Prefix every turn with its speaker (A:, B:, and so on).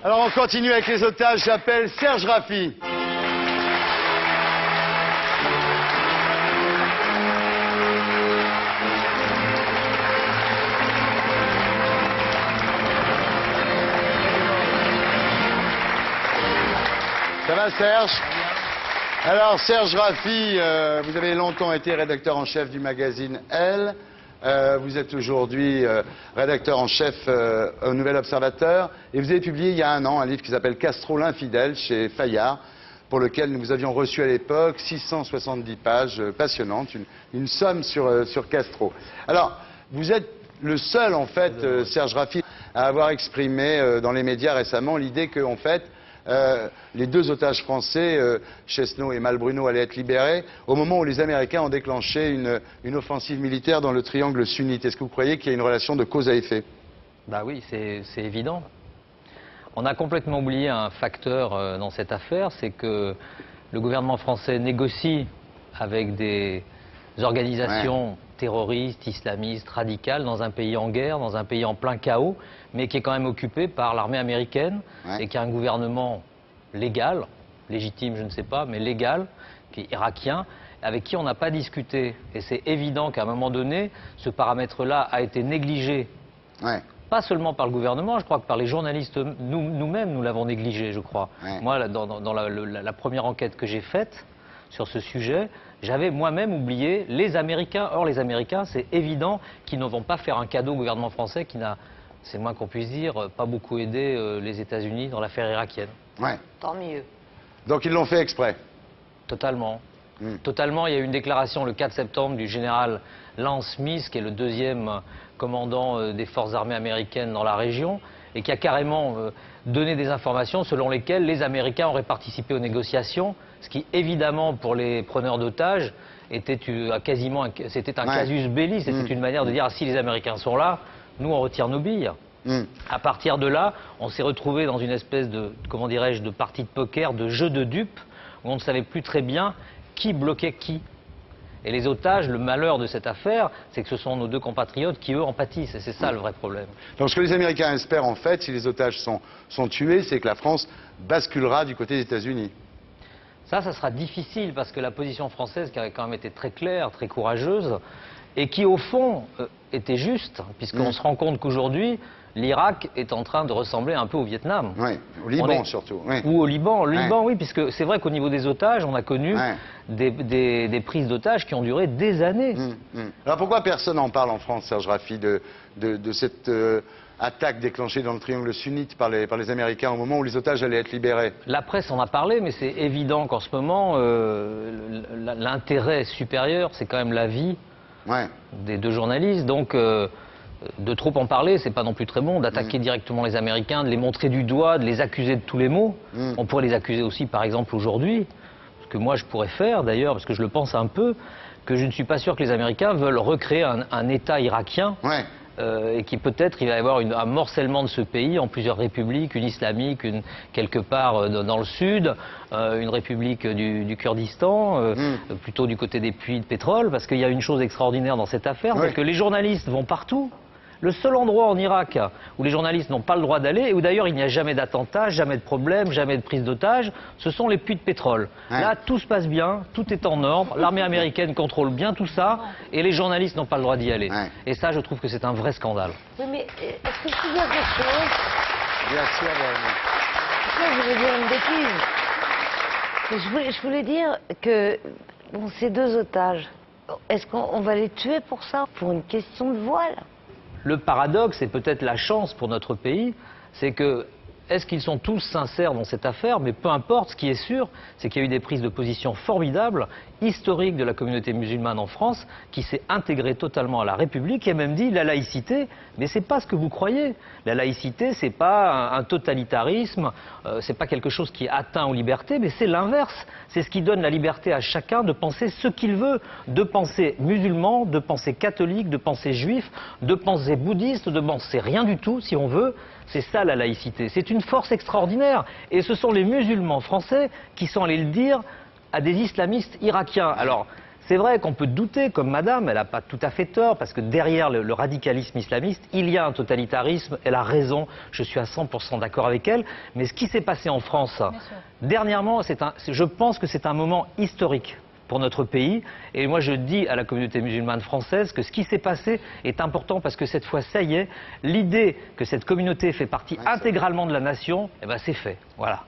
A: Alors on continue avec les otages, j'appelle Serge Raffi. Ça va Serge? Alors Serge Raffi, vous avez longtemps été rédacteur en chef du magazine Elle. Vous êtes aujourd'hui rédacteur en chef au Nouvel Observateur. Et vous avez publié il y a un an un livre qui s'appelle Castro l'infidèle chez Fayard, pour lequel nous vous avions reçu à l'époque 670 pages passionnantes, une somme sur Castro. Alors, vous êtes le seul en fait, Serge Raffi, à avoir exprimé dans les médias récemment l'idée que en fait, les deux otages français, Chesneau et Malbruno, allaient être libérés au moment où les Américains ont déclenché une offensive militaire dans le triangle sunnite. Est-ce que vous croyez qu'il y a une relation de cause à effet?
B: Bah oui, c'est évident. On a complètement oublié un facteur dans cette affaire, c'est que le gouvernement français négocie avec des organisations terroristes, islamistes, radicales, dans un pays en guerre, dans un pays en plein chaos, mais qui est quand même occupé par l'armée américaine et qui a un gouvernement légal, légitime je ne sais pas, mais légal, qui est irakien, avec qui on n'a pas discuté. Et c'est évident qu'à un moment donné, ce paramètre-là a été négligé. Pas seulement par le gouvernement, je crois que par les journalistes, nous-mêmes, nous l'avons négligé, je crois. Moi, dans la première enquête que j'ai faite sur ce sujet, j'avais moi-même oublié les Américains. Or, les Américains, c'est évident qu'ils ne vont pas faire un cadeau au gouvernement français qui n'a, c'est le moins qu'on puisse dire, pas beaucoup aidé les États-Unis dans l'affaire irakienne.
C: Tant mieux.
A: Donc ils l'ont fait exprès?
B: Totalement. Totalement. Il y a eu une déclaration le 4 septembre du général Lance Smith, qui est le deuxième commandant des forces armées américaines dans la région, et qui a carrément donné des informations selon lesquelles les Américains auraient participé aux négociations, ce qui évidemment pour les preneurs d'otages était quasiment c'était un casus belli, c'était une manière de dire si les Américains sont là, nous on retire nos billes. À partir de là, on s'est retrouvé dans une espèce de, comment dirais-je, de partie de poker, de jeu de dupes, où on ne savait plus très bien qui bloquait qui. Et les otages, le malheur de cette affaire, c'est que ce sont nos deux compatriotes qui, eux, en pâtissent. Et c'est ça le vrai problème.
A: Donc ce que les Américains espèrent, en fait, si les otages sont tués, c'est que la France basculera du côté des États-Unis.
B: Ça sera difficile, parce que la position française, qui avait quand même été très claire, très courageuse, et qui, au fond, était juste, puisqu'on se rend compte qu'aujourd'hui, l'Irak est en train de ressembler un peu au Vietnam.
A: Au Liban surtout.
B: Ou au Liban. Le Liban, oui, puisque c'est vrai qu'au niveau des otages, on a connu des prises d'otages qui ont duré des années.
A: Alors pourquoi personne n'en parle en France, Serge Raffi, de cette attaque déclenchée dans le triangle sunnite par les Américains au moment où les otages allaient être libérés?
B: La presse en a parlé, mais c'est évident qu'en ce moment, l'intérêt supérieur, c'est quand même la vie des deux journalistes. Donc, de trop en parler, c'est pas non plus très bon. D'attaquer directement les Américains, de les montrer du doigt, de les accuser de tous les maux. On pourrait les accuser aussi, par exemple, aujourd'hui, ce que moi je pourrais faire d'ailleurs, parce que je le pense un peu, que je ne suis pas sûr que les Américains veulent recréer un État irakien. Et qui peut-être il va y avoir un morcellement de ce pays en plusieurs républiques, une islamique, une quelque part dans le sud, une république du Kurdistan, plutôt du côté des puits de pétrole, parce qu'il y a une chose extraordinaire dans cette affaire, c'est que les journalistes vont partout. Le seul endroit en Irak où les journalistes n'ont pas le droit d'aller, et où d'ailleurs il n'y a jamais d'attentat, jamais de problème, jamais de prise d'otage, ce sont les puits de pétrole. Là, tout se passe bien, tout est en ordre, l'armée américaine contrôle bien tout ça, et les journalistes n'ont pas le droit d'y aller. Et ça, je trouve que c'est un vrai scandale.
C: Oui, mais est-ce que je peux dire quelque chose?
A: Bien sûr,
C: Je veux dire une bêtise. Je voulais dire que ces deux otages, est-ce qu'on va les tuer pour ça? Pour une question de voile?
B: Le paradoxe, et peut-être la chance pour notre pays, c'est que, est-ce qu'ils sont tous sincères dans cette affaire? Mais peu importe, ce qui est sûr, c'est qu'il y a eu des prises de position formidables, historiques de la communauté musulmane en France, qui s'est intégrée totalement à la République, et a même dit la laïcité, mais c'est pas ce que vous croyez. La laïcité, c'est pas un totalitarisme, c'est pas quelque chose qui atteint aux libertés, mais c'est l'inverse. C'est ce qui donne la liberté à chacun de penser ce qu'il veut, de penser musulman, de penser catholique, de penser juif, de penser bouddhiste, de penser rien du tout, si on veut. C'est ça la laïcité. C'est une force extraordinaire. Et ce sont les musulmans français qui sont allés le dire à des islamistes irakiens. Alors, C'est vrai qu'on peut douter, comme madame, elle n'a pas tout à fait tort, parce que derrière le radicalisme islamiste, il y a un totalitarisme, elle a raison, je suis à 100% d'accord avec elle, mais ce qui s'est passé en France, dernièrement, je pense que c'est un moment historique pour notre pays. Et moi, je dis à la communauté musulmane française que ce qui s'est passé est important parce que cette fois, ça y est, l'idée que cette communauté fait partie intégralement de la nation, eh ben, c'est fait. Voilà.